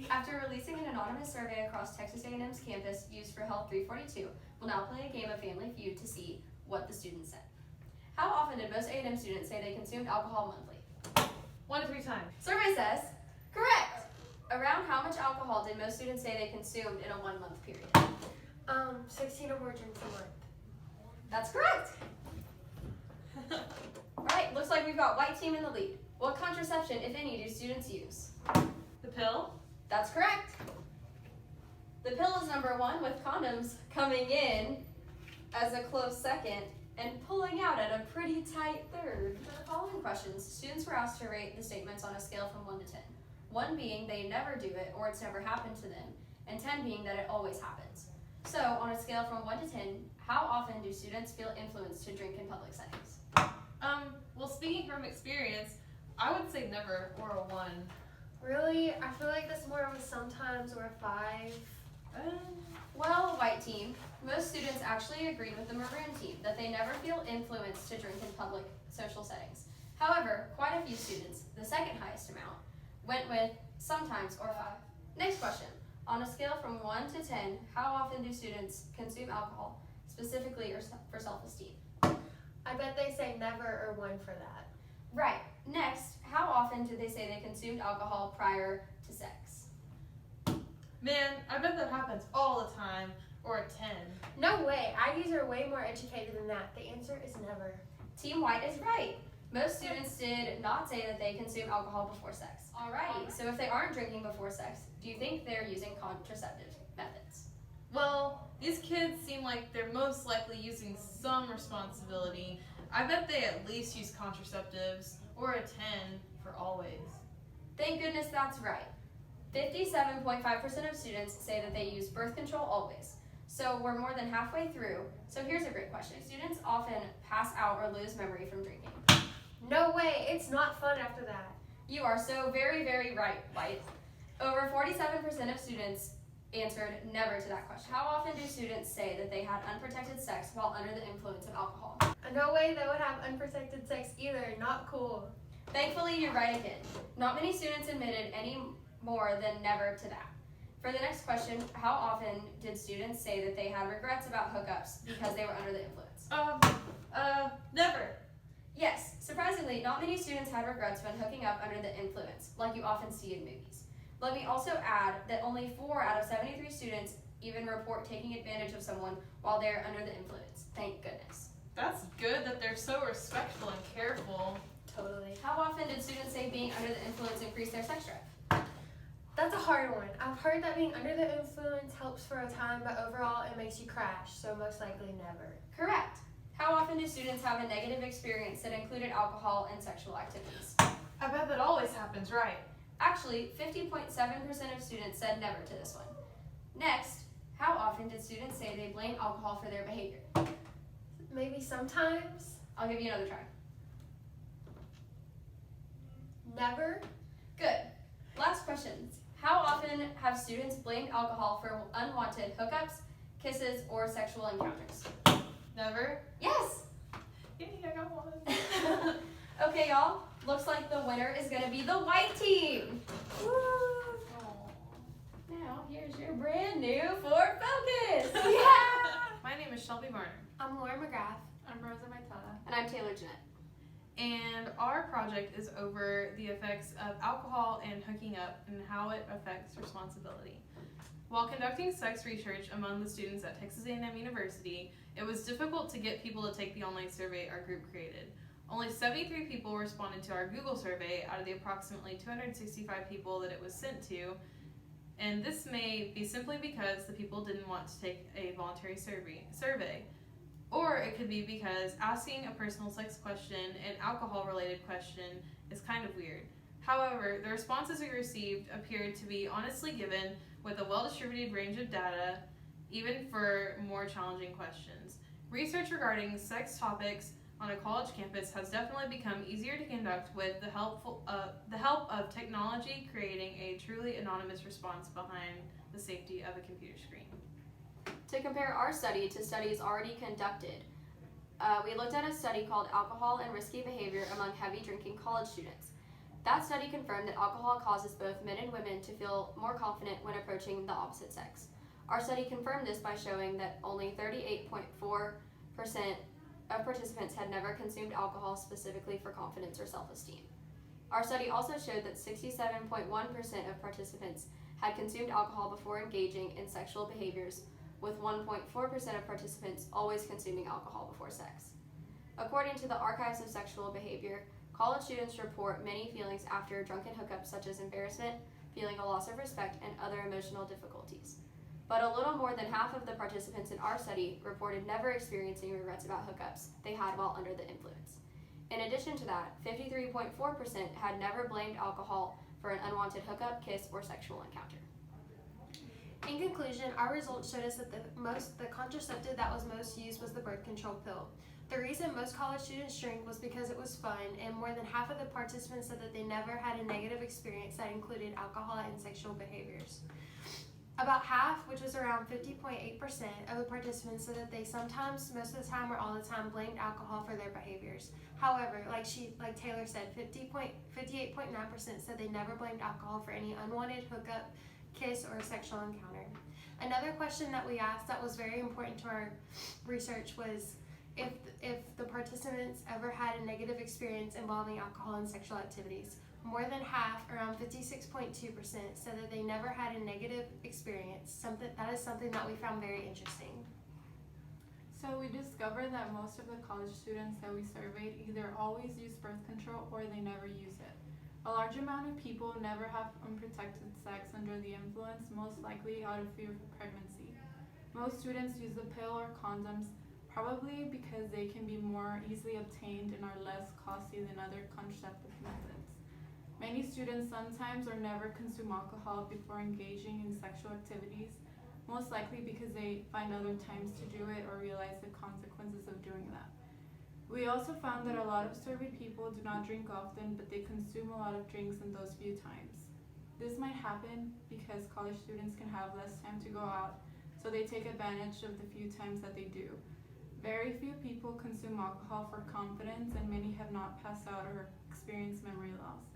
week, after releasing an anonymous survey across Texas A&M's campus used for Health 342, we'll now play a game of Family Feud to see what the students said. How often did most A&M students say they consumed alcohol monthly? 1 to 3 times. Survey says, correct! Around how much alcohol did most students say they consumed in a 1 month period? 16 or more drinks a month. That's correct! Alright, looks like we've got white team in the lead. What contraception, if any, do students use? The pill? That's correct. The pill is number 1, with condoms coming in as a close second and pulling out at a pretty tight third. For the following questions, students were asked to rate the statements on a scale from 1 to 10. 1 being they never do it or it's never happened to them, and 10 being that it always happens. So, on a scale from 1 to 10, how often do students feel influenced to drink in public settings? Well, speaking from experience, I would say never or a 1. Really? I feel like that's more of a sometimes or a 5. Well, white team, most students actually agreed with the maroon team that they never feel influenced to drink in public social settings. However, quite a few students, the second highest amount, went with sometimes or 5. Next question. On a scale from 1 to 10, how often do students consume alcohol, specifically or for self-esteem? I bet they say never or 1 for that. Right. Next, how often did they say they consumed alcohol prior to sex? Man, I bet that happens all the time, or a 10. No way. IDs are way more educated than that. The answer is never. Team White is right. Most students did not say that they consume alcohol before sex. Alrighty, so if they aren't drinking before sex, do you think they're using contraceptive methods? Well, these kids seem like they're most likely using some responsibility. I bet they at least use contraceptives, or a 10 for always. Thank goodness that's right. 57.5% of students say that they use birth control always. So we're more than halfway through. So here's a great question. Students often pass out or lose memory from drinking. No way. It's not fun after that. You are so very, very right, White. Over 47% of students answered never to that question. How often do students say that they had unprotected sex while under the influence of alcohol? No way they would have unprotected sex either. Not cool. Thankfully, you're right again. Not many students admitted any more than never to that. For the next question, how often did students say that they had regrets about hookups because they were under the influence? Never. Yes, surprisingly, not many students had regrets when hooking up under the influence, like you often see in movies. Let me also add that only 4 out of 73 students even report taking advantage of someone while they're under the influence. Thank goodness. That's good that they're so respectful and careful. Totally. How often did students say being under the influence increased their sex drive? That's a hard one. I've heard that being under the influence helps for a time, but overall it makes you crash, so most likely never. Correct. How often do students have a negative experience that included alcohol and sexual activities? I bet that always happens, right? Actually, 50.7% of students said never to this one. Next, how often did students say they blame alcohol for their behavior? Maybe sometimes. I'll give you another try. Never. Good. Last questions. How often have students blamed alcohol for unwanted hookups, kisses, or sexual encounters? Never. Yes! Yay, I got one. Okay, y'all. Looks like the winner is going to be the white team. Woo! Now, here's your brand new Ford Focus. Yeah! My name is Shelby Varner. I'm Laura McGrath. I'm Rosa Maitala. And I'm Taylor Jeanette. And our project is over the effects of alcohol and hooking up and how it affects responsibility. While conducting sex research among the students at Texas A&M University, it was difficult to get people to take the online survey our group created. Only 73 people responded to our Google survey out of the approximately 265 people that it was sent to, and this may be simply because the people didn't want to take a voluntary survey. Or it could be because asking a personal sex question and alcohol-related question is kind of weird. However, the responses we received appeared to be honestly given with a well-distributed range of data, even for more challenging questions. Research regarding sex topics on a college campus has definitely become easier to conduct with the help of technology creating a truly anonymous response behind the safety of a computer screen. To compare our study to studies already conducted, we looked at a study called Alcohol and Risky Behavior Among Heavy Drinking College Students. That study confirmed that alcohol causes both men and women to feel more confident when approaching the opposite sex. Our study confirmed this by showing that only 38.4% of participants had never consumed alcohol specifically for confidence or self-esteem. Our study also showed that 67.1% of participants had consumed alcohol before engaging in sexual behaviors, with 1.4% of participants always consuming alcohol before sex. According to the Archives of Sexual Behavior, college students report many feelings after drunken hookups, such as embarrassment, feeling a loss of respect, and other emotional difficulties. But a little more than half of the participants in our study reported never experiencing regrets about hookups they had while under the influence. In addition to that, 53.4% had never blamed alcohol for an unwanted hookup, kiss, or sexual encounter. In conclusion, our results showed us that the contraceptive that was most used was the birth control pill. The reason most college students drink was because it was fun, and more than half of the participants said that they never had a negative experience that included alcohol and sexual behaviors. About half, which was around 50.8% of the participants, said that they sometimes, most of the time or all the time, blamed alcohol for their behaviors. However, like Taylor said, 58.9% said they never blamed alcohol for any unwanted hookup, kiss, or sexual encounter. Another question that we asked that was very important to our research was if the participants ever had a negative experience involving alcohol and sexual activities. More than half, around 56.2%, said that they never had a negative experience. That is something that we found very interesting. So we discovered that most of the college students that we surveyed either always use birth control or they never use it. A large amount of people never have unprotected sex under the influence, most likely out of fear of pregnancy. Most students use the pill or condoms, probably because they can be more easily obtained and are less costly than other contraceptive methods. Many students sometimes or never consume alcohol before engaging in sexual activities, most likely because they find other times to do it or realize the consequences of doing that. We also found that a lot of surveyed people do not drink often, but they consume a lot of drinks in those few times. This might happen because college students can have less time to go out, so they take advantage of the few times that they do. Very few people consume alcohol for confidence, and many have not passed out or experienced memory loss.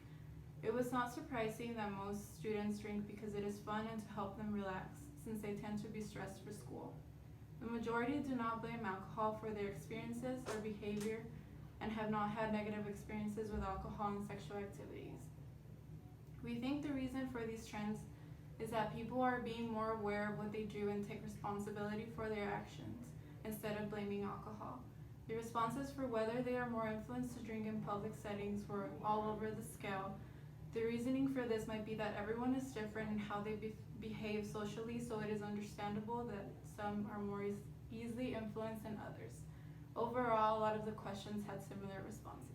It was not surprising that most students drink because it is fun and to help them relax, since they tend to be stressed for school. The majority do not blame alcohol for their experiences or behavior and have not had negative experiences with alcohol and sexual activities. We think the reason for these trends is that people are being more aware of what they do and take responsibility for their actions instead of blaming alcohol. The responses for whether they are more influenced to drink in public settings were all over the scale. The reasoning for this might be that everyone is different in how they behave socially, so it is understandable that some are more easily influenced than others. Overall, a lot of the questions had similar responses.